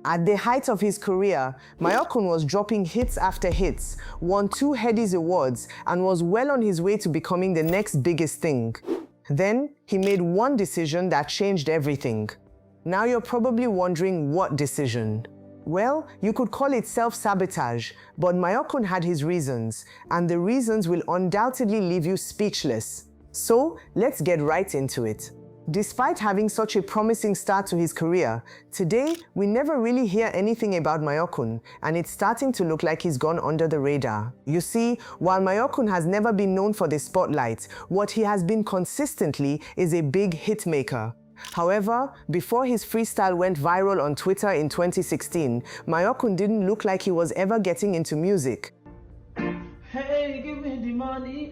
At the height of his career, Mayorkun was dropping hits after hits, won 2 Headies awards, and was well on his way to becoming the next biggest thing. Then, he made one decision that changed everything. Now you're probably wondering what decision. Well, you could call it self-sabotage, but Mayorkun had his reasons, and the reasons will undoubtedly leave you speechless. So, let's get right into it. Despite having such a promising start to his career, today we never really hear anything about Mayorkun, and it's starting to look like he's gone under the radar. You see, while Mayorkun has never been known for the spotlight, what he has been consistently is a big hit maker. However, before his freestyle went viral on Twitter in 2016, Mayorkun didn't look like he was ever getting into music. Hey, give me the money.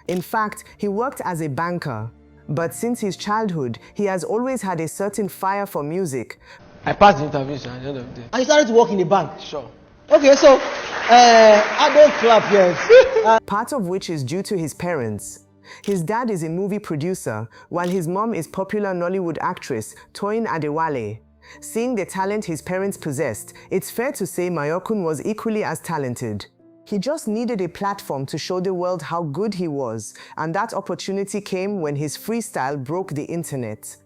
In fact, he worked as a banker. But since his childhood, he has always had a certain fire for music. I passed the interview, sir, at the end of the day. And you started to work in the bank? Sure. Okay, so, I don't clap yet. Part of which is due to his parents. His dad is a movie producer, while his mom is popular Nollywood actress Toyin Adewale. Seeing the talent his parents possessed, it's fair to say Mayorkun was equally as talented. He just needed a platform to show the world how good he was, and that opportunity came when his freestyle broke the internet.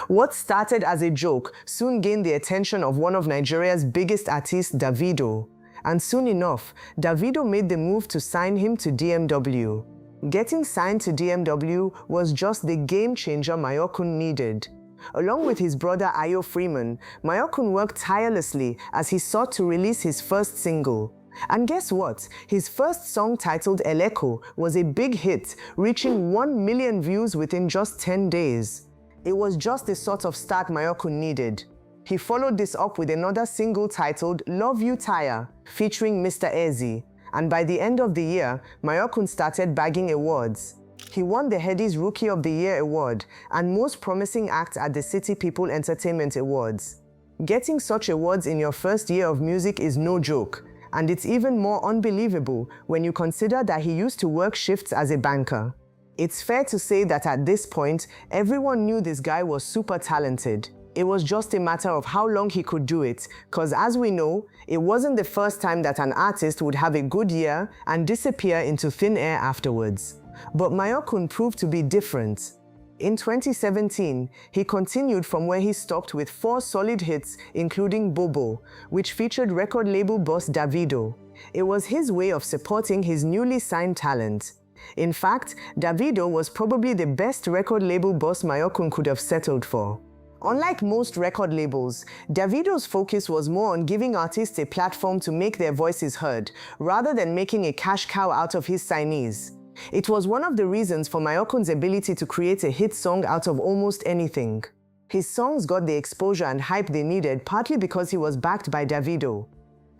What started as a joke soon gained the attention of one of Nigeria's biggest artists, Davido. And soon enough, Davido made the move to sign him to DMW. Getting signed to DMW was just the game changer Mayorkun needed. Along with his brother Ayo Freeman, Mayorkun worked tirelessly as he sought to release his first single. And guess what? His first song, titled Eleko, was a big hit, reaching 1 million views within just 10 days. It was just the sort of start Mayorkun needed. He followed this up with another single titled Love You Tire, featuring Mr. Eze. And by the end of the year, Mayorkun started bagging awards. He won the Headies Rookie of the Year award and Most Promising Act at the City People Entertainment Awards. Getting such awards in your first year of music is no joke. And it's even more unbelievable when you consider that he used to work shifts as a banker. It's fair to say that at this point, everyone knew this guy was super talented. It was just a matter of how long he could do it, cause as we know, it wasn't the first time that an artist would have a good year and disappear into thin air afterwards. But Mayorkun proved to be different. In 2017, he continued from where he stopped with 4 solid hits, including Bobo, which featured record label boss Davido. It was his way of supporting his newly signed talent. In fact, Davido was probably the best record label boss Mayorkun could have settled for. Unlike most record labels, Davido's focus was more on giving artists a platform to make their voices heard, rather than making a cash cow out of his signees. It was one of the reasons for Mayorkun's ability to create a hit song out of almost anything. His songs got the exposure and hype they needed partly because he was backed by Davido.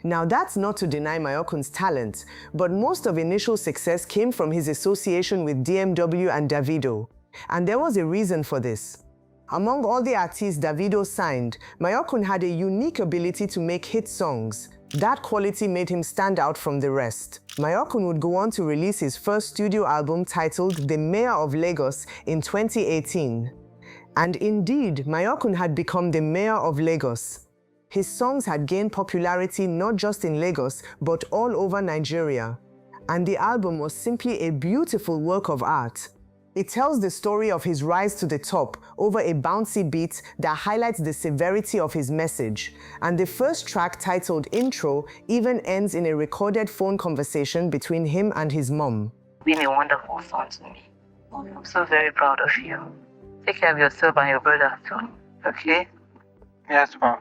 Now that's not to deny Mayorkun's talent, but most of initial success came from his association with DMW and Davido. And there was a reason for this. Among all the artists Davido signed, Mayorkun had a unique ability to make hit songs. That quality made him stand out from the rest. Mayorkun would go on to release his first studio album titled The Mayor of Lagos in 2018. And indeed, Mayorkun had become the Mayor of Lagos. His songs had gained popularity not just in Lagos, but all over Nigeria. And the album was simply a beautiful work of art. It tells the story of his rise to the top over a bouncy beat that highlights the severity of his message. And the first track, titled Intro, even ends in a recorded phone conversation between him and his mom. Been a wonderful son to me. I'm so very proud of you. Take care of yourself and your brother too, okay? Yes, ma'am.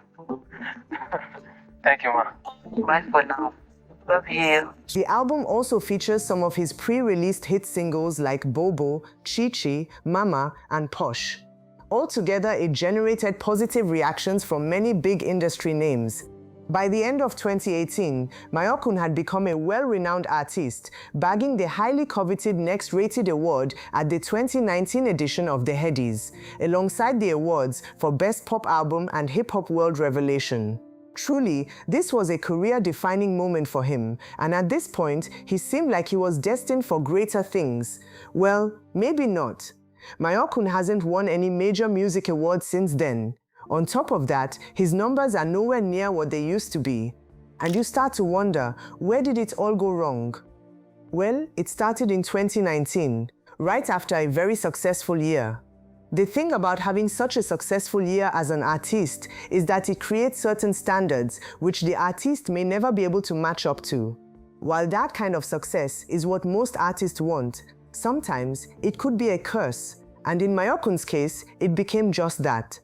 Thank you, ma'am. Bye for now. Love you. The album also features some of his pre-released hit singles like Bobo, Chi Chi, Mama, and Posh. Altogether, it generated positive reactions from many big industry names. By the end of 2018, Mayorkun had become a well-renowned artist, bagging the highly coveted Next Rated award at the 2019 edition of the Headies, alongside the awards for Best Pop Album and Hip Hop World Revelation. Truly, this was a career-defining moment for him, and at this point, he seemed like he was destined for greater things. Well, maybe not. Mayorkun hasn't won any major music awards since then. On top of that, his numbers are nowhere near what they used to be. And you start to wonder, where did it all go wrong? Well, it started in 2019, right after a very successful year. The thing about having such a successful year as an artist is that it creates certain standards which the artist may never be able to match up to. While that kind of success is what most artists want, sometimes it could be a curse, and in Mayorkun's case, it became just that.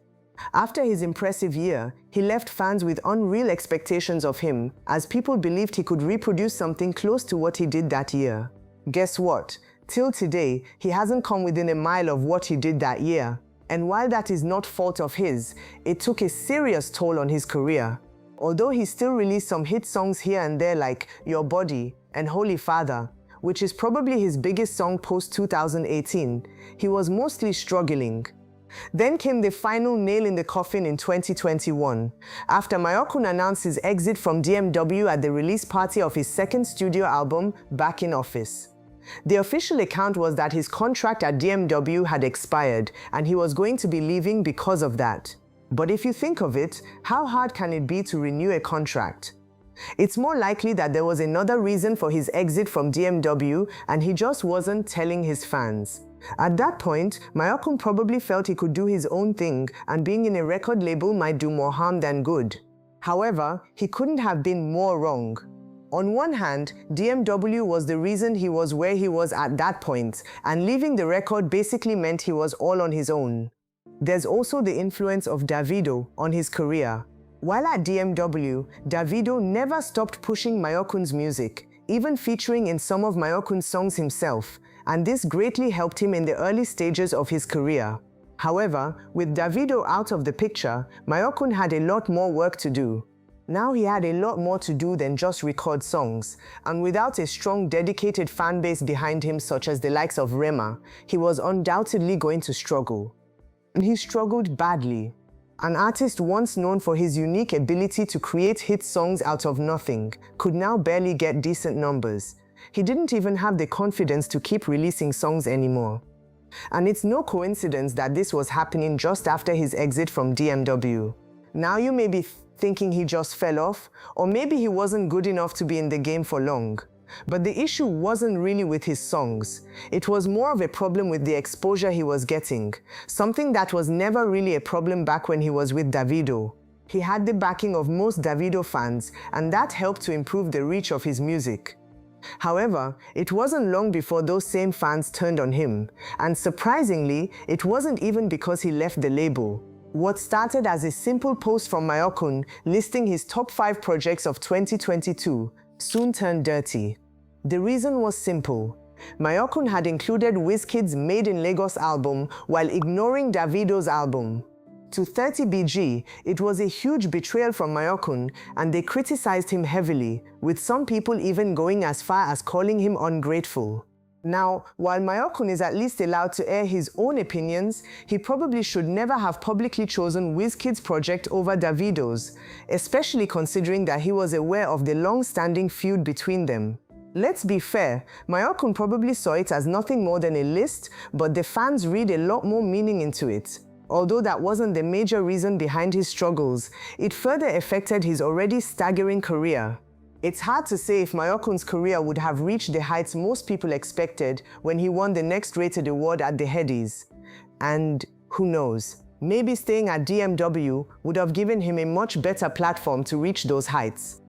After his impressive year, he left fans with unreal expectations of him, as people believed he could reproduce something close to what he did that year. Guess what? Till today, he hasn't come within a mile of what he did that year. And while that is not fault of his, it took a serious toll on his career. Although he still released some hit songs here and there like Your Body and Holy Father, which is probably his biggest song post-2018, he was mostly struggling. Then came the final nail in the coffin in 2021, after Mayorkun announced his exit from DMW at the release party of his second studio album, Back in Office. The official account was that his contract at DMW had expired and he was going to be leaving because of that. But if you think of it, how hard can it be to renew a contract? It's more likely that there was another reason for his exit from DMW and he just wasn't telling his fans. At that point, Mayorkun probably felt he could do his own thing and being in a record label might do more harm than good. However, he couldn't have been more wrong. On one hand, DMW was the reason he was where he was at that point, and leaving the record basically meant he was all on his own. There's also the influence of Davido on his career. While at DMW, Davido never stopped pushing Mayorkun's music, even featuring in some of Mayorkun's songs himself, and this greatly helped him in the early stages of his career. However, with Davido out of the picture, Mayorkun had a lot more work to do. Now he had a lot more to do than just record songs, and without a strong dedicated fan base behind him such as the likes of Rema, he was undoubtedly going to struggle. And he struggled badly. An artist once known for his unique ability to create hit songs out of nothing could now barely get decent numbers. He didn't even have the confidence to keep releasing songs anymore. And it's no coincidence that this was happening just after his exit from DMW. Now you may be thinking he just fell off, or maybe he wasn't good enough to be in the game for long. But the issue wasn't really with his songs. It was more of a problem with the exposure he was getting, something that was never really a problem back when he was with Davido. He had the backing of most Davido fans, and that helped to improve the reach of his music. However, it wasn't long before those same fans turned on him, and surprisingly, it wasn't even because he left the label. What started as a simple post from Mayorkun listing his top 5 projects of 2022 soon turned dirty. The reason was simple. Mayorkun had included Wizkid's Made in Lagos album while ignoring Davido's album. To 30BG, it was a huge betrayal from Mayorkun, and they criticized him heavily, with some people even going as far as calling him ungrateful. Now, while Mayorkun is at least allowed to air his own opinions, he probably should never have publicly chosen Wizkid's project over Davido's, especially considering that he was aware of the long-standing feud between them. Let's be fair, Mayorkun probably saw it as nothing more than a list, but the fans read a lot more meaning into it. Although that wasn't the major reason behind his struggles, it further affected his already staggering career. It's hard to say if Mayorkun's career would have reached the heights most people expected when he won the next rated award at the Headies. And who knows, maybe staying at DMW would have given him a much better platform to reach those heights.